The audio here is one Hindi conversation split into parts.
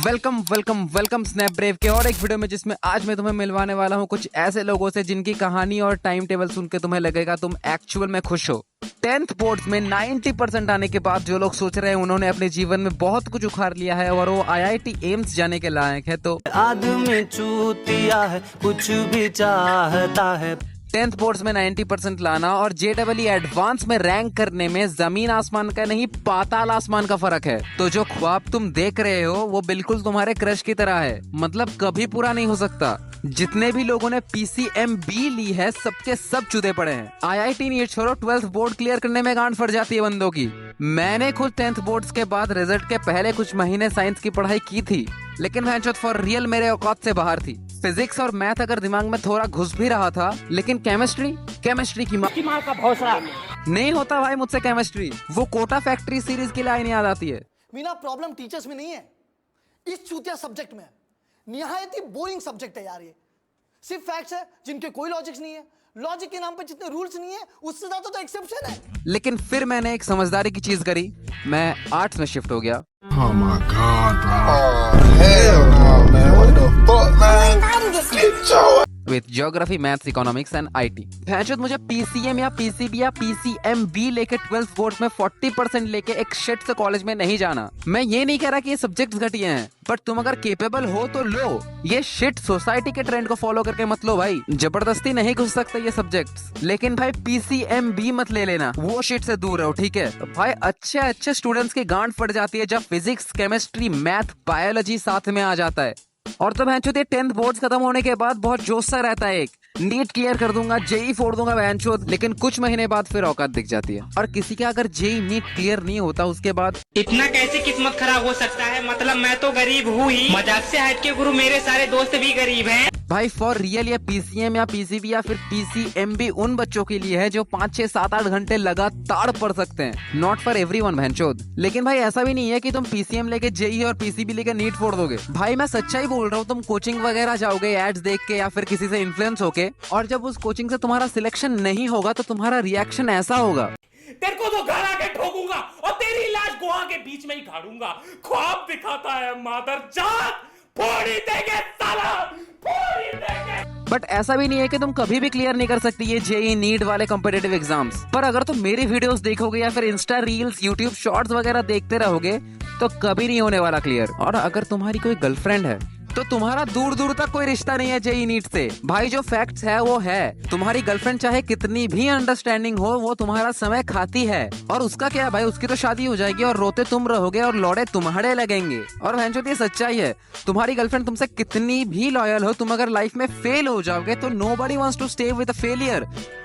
वेलकम वेलकम वेलकम स्नैपब्रेव के और एक वीडियो में जिसमें आज मैं तुम्हें मिलवाने वाला हूँ कुछ ऐसे लोगों से जिनकी कहानी और टाइम टेबल सुन के तुम्हें लगेगा तुम एक्चुअल में खुश हो। 10th बोर्ड्स में 90% आने के बाद जो लोग सोच रहे हैं उन्होंने अपने जीवन में बहुत कुछ उखाड़ लिया है और वो IIT एम्स जाने के लायक है, तो आदमी चूतिया है, कुछ भी चाहता है। 10th बोर्ड्स में 90% लाना और JEE एडवांस में रैंक करने में जमीन आसमान का नहीं पाताल आसमान का फर्क है। तो जो ख्वाब तुम देख रहे हो वो बिल्कुल तुम्हारे क्रश की तरह है, मतलब कभी पूरा नहीं हो सकता। जितने भी लोगों ने PCMB ली है सबके सब चूते पड़े हैं। IIT नीट छोड़ो, 12th बोर्ड क्लियर करने में गांड फट जाती है बंदों की। मैंने खुद 10th बोर्ड्स के बाद रिजल्ट के पहले कुछ महीने साइंस की पढ़ाई की थी, लेकिन भैंचोद फॉर रियल मेरे औकात से बाहर थी। फिजिक्स और मैथ अगर दिमाग में थोड़ा घुस भी रहा था, लेकिन केमिस्ट्री की माँ का भौसला नहीं होता भाई मुझसे केमिस्ट्री। वो कोटा फैक्ट्री सीरीज की लाइन याद आती है। मीना प्रॉब्लम टीचर्स में नहीं है, इस चूतिया सब्जेक्ट में है। निहायत ही बोरिंग सब्जेक्ट है यार ये। सिर्फ फैक्ट्स है जिनके कोई लॉजिक्स नहीं है। लॉजिक के नाम पे जितने रूल्स नहीं है उससे ज्यादा तो एक्सेप्शन है। लेकिन फिर मैंने एक समझदारी की चीज करी, मैं आर्ट्स में शिफ्ट हो गया। Oh my God, bro. Oh, hell no, man. What the fuck, man? Get your with geography, maths, economics and IT। भैंचोद मुझे PCM या PCB या PCMB लेके 12th बोर्ड में 40% लेके एक शिट से कॉलेज में नहीं जाना। मैं ये नहीं कह रहा कि ये सब्जेक्ट्स घटिया हैं, बट तुम अगर केपेबल हो तो लो। ये शिट सोसाइटी के ट्रेंड को फॉलो करके मत लो भाई, जबरदस्ती नहीं घुस सकते ये सब्जेक्ट्स। लेकिन भाई PCMB मत ले लेना, वो शिट से दूर रहो, ठीक है। तो भाई अच्छे स्टूडेंट्स की गांड फट जाती है जब फिजिक्स, केमिस्ट्री, मैथ, बायोलॉजी साथ में आ जाता है। और तो भैंचोद ये 10th बोर्ड्स खत्म होने के बाद बहुत जोश सा रहता है, एक नीट क्लियर कर दूंगा, JEE फोड़ दूंगा भैंचोद। लेकिन कुछ महीने बाद फिर औकात दिख जाती है। और किसी का अगर JEE नीट क्लियर नहीं होता उसके बाद इतना कैसे किस्मत खराब हो सकता है। मतलब मैं तो गरीब हूँ ही, मजाक से हट के गुरु मेरे सारे दोस्त भी गरीब हैं। भाई फॉर रियल ये PCM या PCB या फिर PCMB उन बच्चों के लिए है जो 5, 6, 7, 8 घंटे लगातार पढ़ सकते हैं। नॉट फॉर एवरीवन भैंचोद। लेकिन भाई ऐसा भी नहीं है कि तुम PCM लेके JEE और PCB लेके नीट फोड़ दोगे। भाई मैं सच्चाई बोल रहा हूँ, तुम कोचिंग वगैरह जाओगे एड्स देख के या फिर किसी से इन्फ्लुएंस होके, और जब उस कोचिंग से तुम्हारा सिलेक्शन नहीं होगा तो तुम्हारा रिएक्शन ऐसा होगा, तेरे को तो घर आके ठोकूंगा और तेरी लाश गुहा के बीच में ही गाड़ूंगा। ख्वाब दिखाता है मादरजात, फोड़ी देंगे साला, फोड़ी देंगे। बट ऐसा भी नहीं है कि तुम कभी भी क्लियर नहीं कर सकती ये JEE नीट वाले कॉम्पिटिटिव एग्जाम्स। पर अगर तुम मेरी वीडियोस देखोगे या फिर इंस्टा रील्स, यूट्यूब शॉर्ट्स वगैरह देखते रहोगे तो कभी नहीं होने वाला क्लियर। और अगर तुम्हारी कोई गर्लफ्रेंड है तो तुम्हारा दूर दूर तक कोई रिश्ता नहीं है JEE नीट से। भाई जो फैक्ट्स है वो है, तुम्हारी गर्लफ्रेंड चाहे कितनी भी अंडरस्टैंडिंग हो वो तुम्हारा समय खाती है। और उसका क्या भाई, उसकी तो शादी हो जाएगी और रोते तुम रहोगे और लौड़े तुम्हारे लगेंगे। और भैंचोद ये सच्चाई है, तुम्हारी गर्लफ्रेंड तुमसे कितनी भी लॉयल हो, तुम अगर लाइफ में फेल हो जाओगे तो nobody wants to stay with a failure,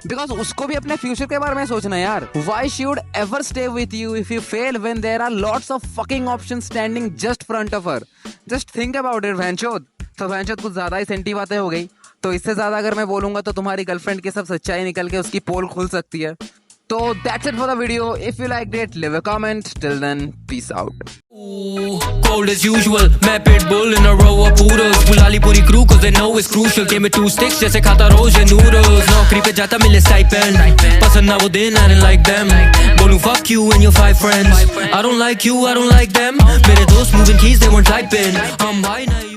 because उसको भी अपने फ्यूचर के बारे में सोचना है यार। Why should ever stay with you if you fail when there are lots of fucking options standing just front of her? Just think about it भैंचोद। तो भैंचोद कुछ ज्यादा ही सेंटी बातें हो गई, तो इससे ज्यादा अगर मैं बोलूंगा तो तुम्हारी गर्लफ्रेंड की सब सच्चाई निकल के उसकी पोल खुल सकती है। तो that's it for the video. If you liked it, leave a comment. Till then, peace out. Cold as usual, मैं pitbull in a row of poodles. बुला ली पूरी crew cause they know it's crucial. Game में 2 sticks जैसे खाता रोज ये noodles. नौकरी पे जाता मिले stipend. पसंद ना वो दिन I didn't like them. बोलूं fuck you and your 5 friends. I don't like you, I don't like them. मेरे दोस्त moving keys they weren't typing. हम भाई नहीं